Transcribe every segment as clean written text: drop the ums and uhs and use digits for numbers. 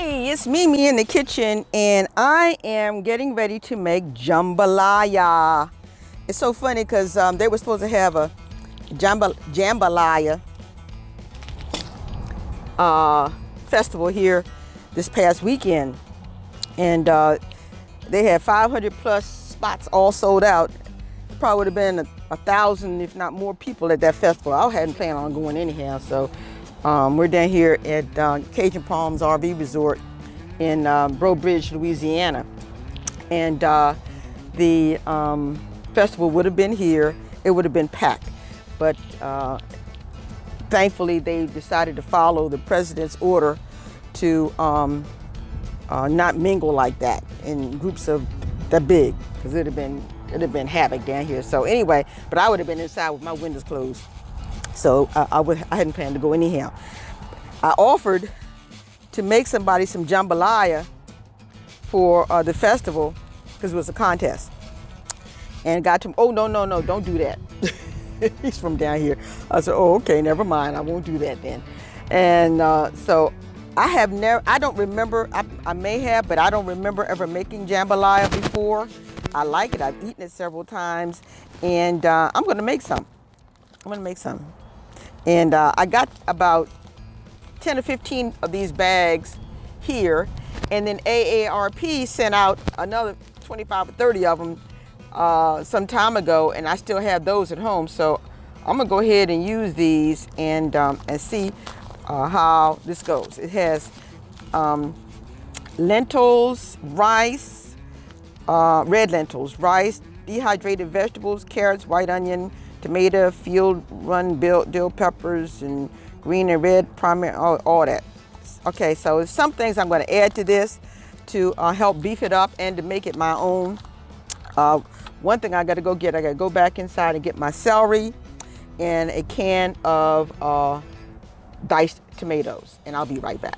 Hey, it's Mimi in the kitchen, and I am getting ready to make jambalaya. It's so funny because they were supposed to have a jambalaya festival here this past weekend, and they had 500 plus spots all sold out. Probably would have been a thousand, if not more, people at that festival. I hadn't planned on going anyhow, so we're down here at Cajun Palms RV Resort in Breaux Bridge, Louisiana, and the festival would have been here. It would have been packed, but thankfully they decided to follow the president's order to not mingle like that in groups of that big, because it'd have been havoc down here. So anyway, but I would have been inside with my windows closed. So I hadn't planned to go anyhow. I offered to make somebody some jambalaya for the festival because it was a contest, and got to, oh no, don't do that. He's from down here. I said, oh, okay, never mind. I won't do that then. And so I don't remember, I may have, but I don't remember ever making jambalaya before. I like it. I've eaten it several times, and I'm going to make some. And I got about 10 or 15 of these bags here, and then AARP sent out another 25 or 30 of them some time ago, and I still have those at home. So I'm going to go ahead and use these and see how this goes. It has lentils, rice, red lentils, rice, dehydrated vegetables, carrots, white onion, tomato, field run dill peppers, and green and red primary, all that. Okay, so some things I'm going to add to this to help beef it up and to make it my own. One thing I got to go back inside and get my celery and a can of diced tomatoes, and I'll be right back.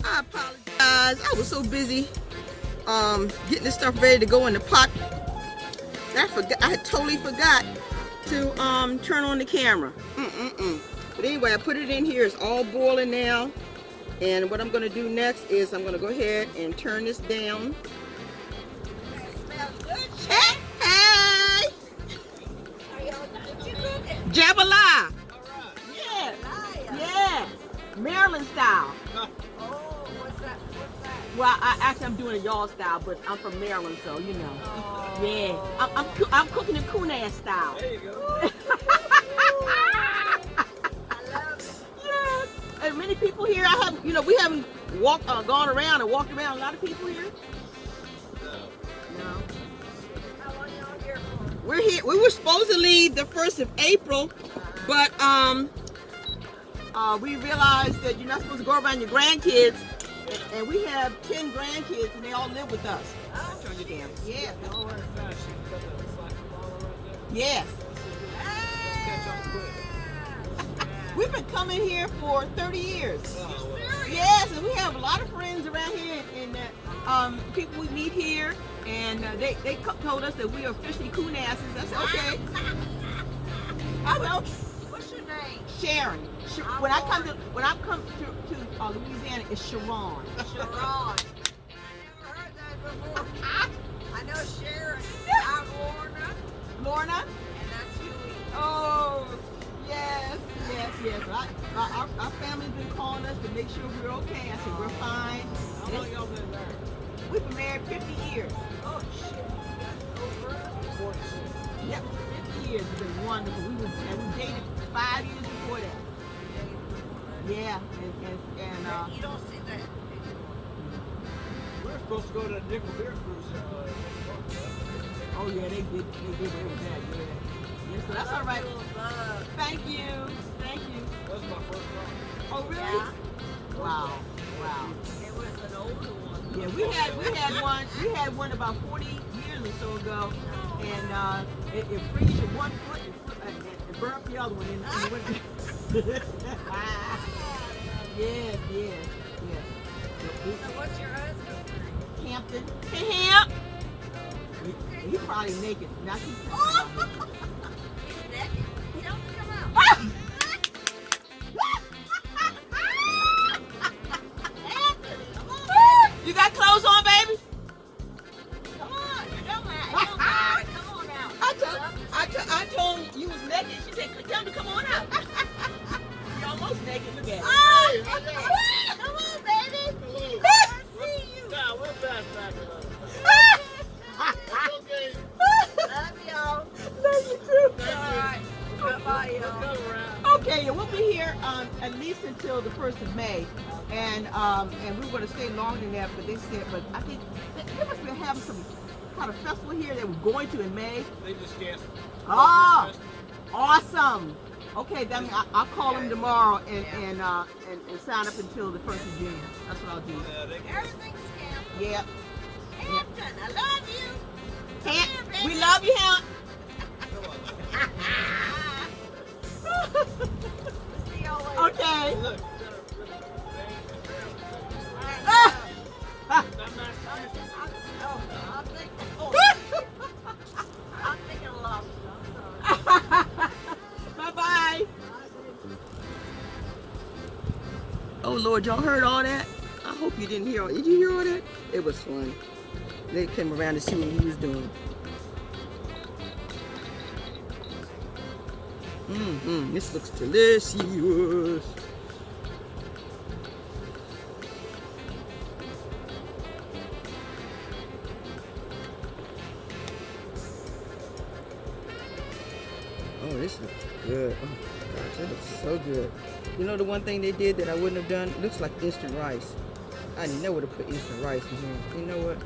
I apologize. I was so busy getting this stuff ready to go in the pot. I totally forgot to turn on the camera. But anyway, I put it in here. It's all boiling now. And what I'm going to do next is I'm going to go ahead and turn this down. That smells good. Hey! Hey! What you cooking? Jambalaya! Yeah. Yeah! Maryland style. Oh, what's that? Well, I'm doing a y'all style, but I'm from Maryland, so you know. Oh. Yeah, I'm cooking the Cookin style. There you go. I love it. Yes. And many people here. We haven't gone around and walked around. A lot of people here. No. How long y'all here for? We're here. We were supposed to leave the 1st of April, but we realized that you're not supposed to go around your grandkids, and we have 10 grandkids, and they all live with us. Oh, Turn your damn. Yeah. All right, fast. You got that slack follower right there. Yes. Catch on quick. We've been coming here for 30 years. Oh, well. Yes, and we have a lot of friends around here, and people we meet here, and they told us that we are officially coonasses. I said, okay. I said, okay. What's your name? Sharon. When I come to Louisiana, it's Sharon. Sharon. I never heard that before. I know Sharon. I'm Lorna. Lorna? And that's Huey. Oh, yes. Our family's been calling us to make sure we're okay. I said, we're fine. How long y'all been married? We've been married 50 years. Oh, shit. That's over. 46. Yep, 50 years. It's been wonderful. We dated 5 years before that. Yeah, and You don't see that. We were supposed to go to a nickel beer cruise. oh yeah, they did away with that. Yeah. Yes, so that's all right. Thank you. That was my first time. Oh really? Yeah. Wow. It was an older one. Yeah, we had one about 40 years or so ago, and it freezed your one foot and burnt the other one in the winter. Yes. So what's your husband's name? Hampton. Hey, Hamp. He's probably naked. Now he's He's naked. He don't come out. You got clothes on, baby? Come on. It don't matter. Come on out. I told him you was naked. She said, tell him to come on out. You're almost naked. Look at it. Oh, come on, baby. I want to see you. Nah, we're back to us. Okay. Love y'all. Love you too. All right. Bye-bye, y'all. Come around. Okay, we'll be here at least until the 1st of May, and we were going to stay longer than that, but they said, but I think they must be having some kind of festival here that we're going to in May. They just canceled. Oh, awesome. Okay, then I'll call them tomorrow and sign up until the 1st of June. That's what I'll do. Everything's canceled. Yep. Hampton, I love you. Come here, baby. We love you, Hamp. See y'all later. Okay. Look. I'm thinking of lobster. I'm sorry. Bye-bye. Oh, Lord, y'all heard all that? I hope you didn't hear all. Did you hear all that? It was fun. They came around to see what we was doing. This looks delicious. Oh, this looks good. Oh my gosh, it looks so good. You know the one thing they did that I wouldn't have done? It looks like instant rice. I never would have put instant rice in here. You know what?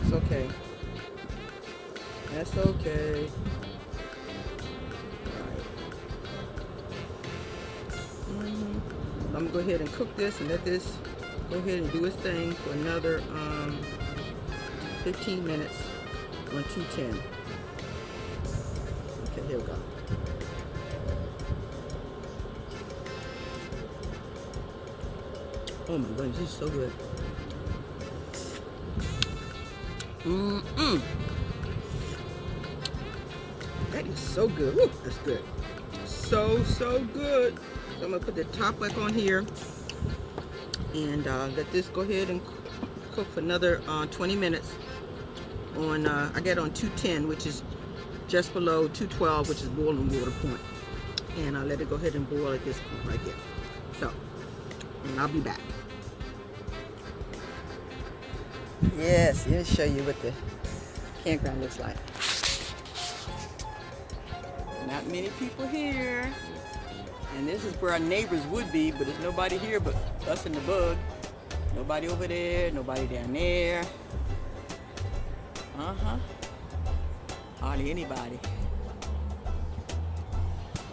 It's okay. That's okay. I'm gonna go ahead and cook this and let this go ahead and do its thing for another 15 minutes on 210. Okay, here we go. Oh my goodness, this is so good. That is so good. Woo, that's good. So good. So I'm gonna put the top back on here and let this go ahead and cook for another 20 minutes on I got it on 210, which is just below 212, which is boiling water point, and I'll let it go ahead and boil at this point right there. So, and I'll be back. Yes, let me show you what the campground looks like. Not many people here. And this is where our neighbors would be, but there's nobody here but us and the bug. Nobody over there, nobody down there. Hardly anybody.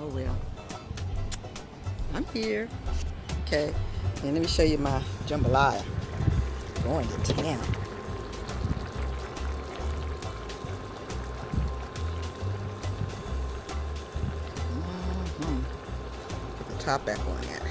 Oh well. I'm here. Okay, and let me show you my jambalaya. Going to town. Top back on that.